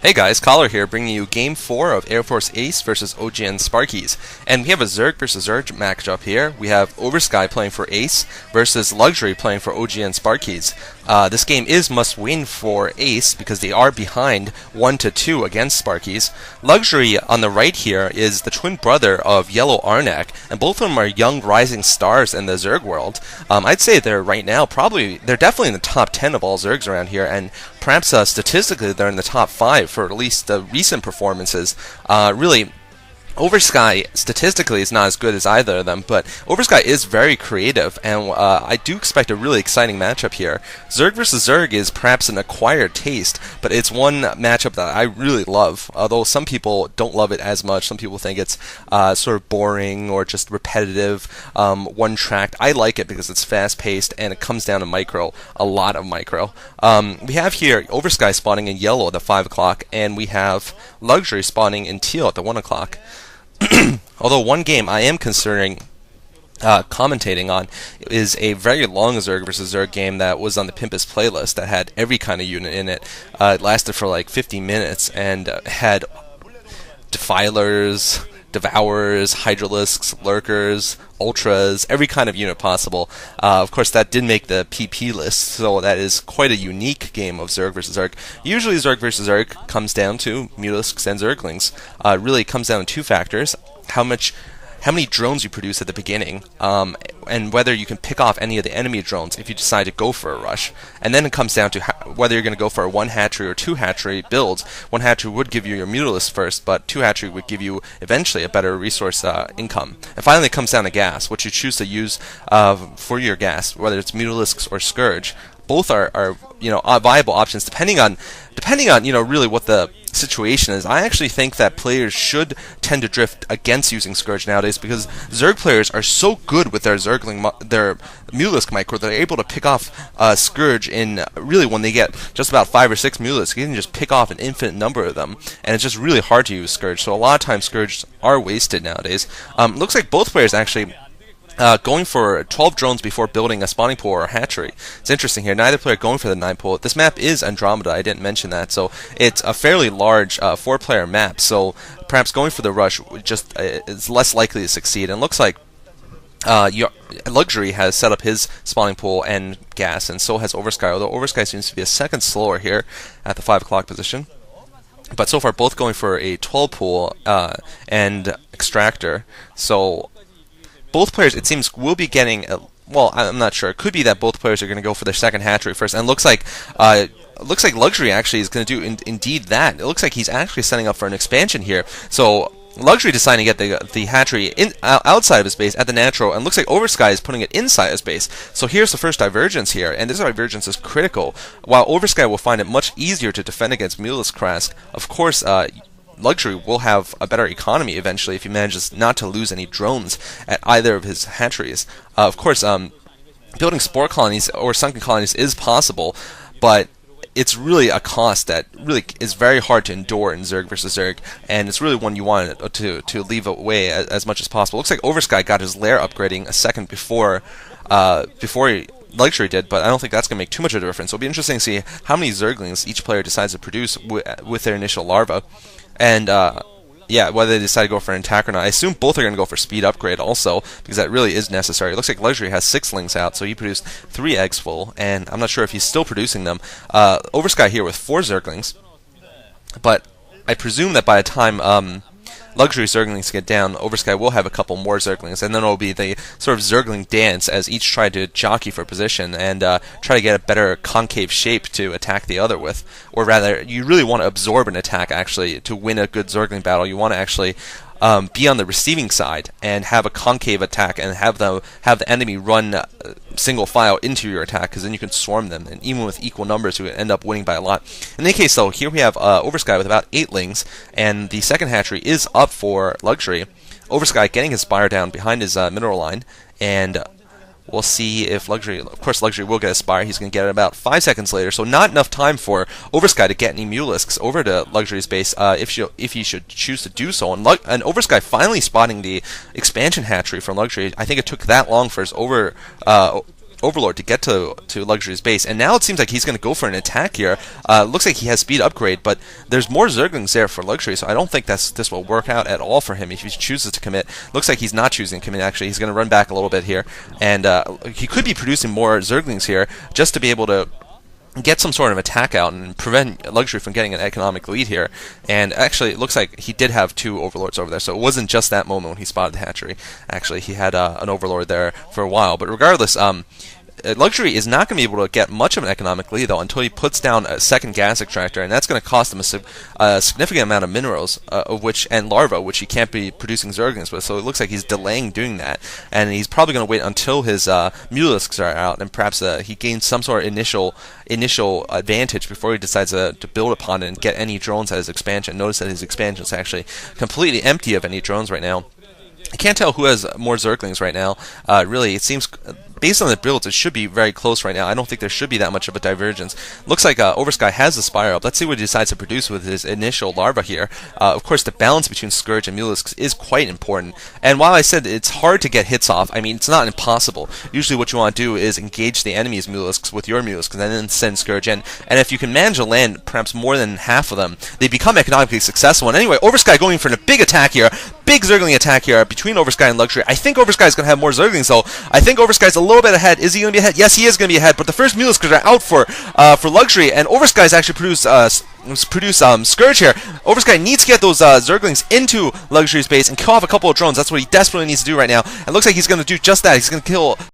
Hey guys, Collar here, bringing you Game 4 of Airforce Ace versus OGN Sparkyz. And we have a Zerg versus Zerg matchup here. We have Oversky playing for Ace versus Luxury playing for OGN Sparkyz. This game is must-win for Ace because they are behind 1-2 against Sparkyz. Luxury on the right here is the twin brother of Yellow Arnak, and both of them are young rising stars in the Zerg world. I'd say they're right now they're definitely in the top 10 of all Zergs around here, and perhaps statistically they're in the top 5 for at least the recent performances. Really, Oversky statistically is not as good as either of them, but Oversky is very creative, and I do expect a really exciting matchup here. Zerg versus Zerg is perhaps an acquired taste, but it's one matchup that I really love, although some people don't love it as much. Some people think it's sort of boring or just repetitive, one-tracked. I like it because it's fast-paced, and it comes down to micro, a lot of micro. We have here Oversky spawning in yellow at the 5 o'clock, and we have Luxury spawning in teal at the 1 o'clock. Although one game I am considering commentating on is a very long Zerg versus Zerg game that was on the Pimpus playlist that had every kind of unit in it. It lasted for like 50 minutes and had Defilers, Devourers, Hydralisks, Lurkers, Ultras, every kind of unit possible. Of course, that did make the PP list, so that is quite a unique game of Zerg versus Zerg. Usually, Zerg versus Zerg comes down to Mutalisks and Zerglings. Really comes down to two factors: how many drones you produce at the beginning, and whether you can pick off any of the enemy drones if you decide to go for a rush. And then it comes down to whether you're going to go for a 1 hatchery or 2 hatchery builds. 1 hatchery would give you your Mutalist first, but 2 hatchery would give you eventually a better resource income. And finally it comes down to gas, what you choose to use for your gas, whether it's Mutalisks or Scourge. Both are viable options depending on really what the situation is. I actually think that players should tend to drift against using Scourge nowadays because Zerg players are so good with their their Mutalisk micro that they're able to pick off Scourge in really when they get just about 5 or 6 Mutalisks. You can just pick off an infinite number of them, and it's just really hard to use Scourge. So a lot of times Scourge are wasted nowadays. Looks like both players actually going for 12 drones before building a spawning pool or a hatchery. It's interesting here. Neither player going for the 9 pool. This map is Andromeda. I didn't mention that. So it's a fairly large 4-player map. So perhaps going for the rush just is less likely to succeed. And it looks like Luxury has set up his spawning pool and gas, and so has Oversky. Although Oversky seems to be a second slower here at the 5 o'clock position. But so far both going for a 12 pool and extractor. So both players, it seems, will be getting well, I'm not sure. It could be that both players are going to go for their second hatchery first, and it looks like Luxury actually is going to do indeed that. It looks like he's actually setting up for an expansion here. So Luxury deciding to get the hatchery outside of his base at the natural, and looks like Oversky is putting it inside his base. So here's the first divergence here, and this divergence is critical. While Oversky will find it much easier to defend against Mutalisk Krask, of course, Luxury will have a better economy eventually if he manages not to lose any drones at either of his hatcheries. Of course, building spore colonies or sunken colonies is possible, but it's really a cost that really is very hard to endure in Zerg versus Zerg, and it's really one you want to leave away as much as possible. Looks like Oversky got his lair upgrading a second before Luxury did, but I don't think that's going to make too much of a difference. So it'll be interesting to see how many Zerglings each player decides to produce with their initial larva. And yeah, whether they decide to go for an attack or not. I assume both are going to go for speed upgrade also, because that really is necessary. It looks like Luxury has 6 lings out, so he produced 3 eggs full, and I'm not sure if he's still producing them. Oversky here with 4 Zerglings, but I presume that by the time Luxury Zerglings get down, Oversky will have a couple more Zerglings, and then it'll be the sort of Zergling dance as each try to jockey for position and try to get a better concave shape to attack the other with. Or rather, you really want to absorb an attack actually to win a good Zergling battle. You want to actually be on the receiving side and have a concave attack and have the enemy run single file into your attack, because then you can swarm them, and even with equal numbers you end up winning by a lot. In any case though, here we have Oversky with about 8 lings, and the second hatchery is up for Luxury. Oversky getting his spire down behind his mineral line, and we'll see if Luxury, of course Luxury will get a spire. He's going to get it about 5 seconds later, so not enough time for Oversky to get any Mutalisks over to Luxury's base if he should choose to do so. And Oversky finally spotting the expansion hatchery from Luxury. I think it took that long for his Overlord to get to Luxury's base, and now it seems like he's going to go for an attack here. Looks like he has speed upgrade, but there's more Zerglings there for Luxury, so I don't think this will work out at all for him if he chooses to commit. Looks like he's not choosing to commit, actually. He's going to run back a little bit here, and he could be producing more Zerglings here just to be able to get some sort of attack out and prevent Luxury from getting an economic lead here. And actually, it looks like he did have 2 Overlords over there, so it wasn't just that moment when he spotted the hatchery. Actually, he had an Overlord there for a while. But regardless, Luxury is not going to be able to get much of an economic lead, though, until he puts down a second gas extractor, and that's going to cost him a significant amount of minerals, and larvae, which he can't be producing Zerglings with. So it looks like he's delaying doing that, and he's probably going to wait until his Mulisks are out, and perhaps he gains some sort of initial advantage before he decides to build upon it and get any drones at his expansion. Notice that his expansion is actually completely empty of any drones right now. I can't tell who has more Zerglings right now. Really, it seems, based on the builds, it should be very close right now. I don't think there should be that much of a divergence. Looks like Oversky has the Spire up. Let's see what he decides to produce with his initial larva here. Of course, the balance between Scourge and Mulisks is quite important. And while I said it's hard to get hits off, I mean, it's not impossible. Usually what you want to do is engage the enemy's Mulisks with your Mulisks and then send Scourge in. And if you can manage to land perhaps more than half of them, they become economically successful. And anyway, Oversky going for a big attack here. Big Zergling attack here between Oversky and Luxury. I think Oversky is going to have more Zerglings, though. I think Oversky's a little bit ahead. Is he going to be ahead? Yes, he is going to be ahead. But the first Mulisks are out for Luxury, and Oversky's actually produce Scourge here. Oversky needs to get those Zerglings into Luxury's base and kill off a couple of drones. That's what he desperately needs to do right now. It looks like he's going to do just that. He's going to kill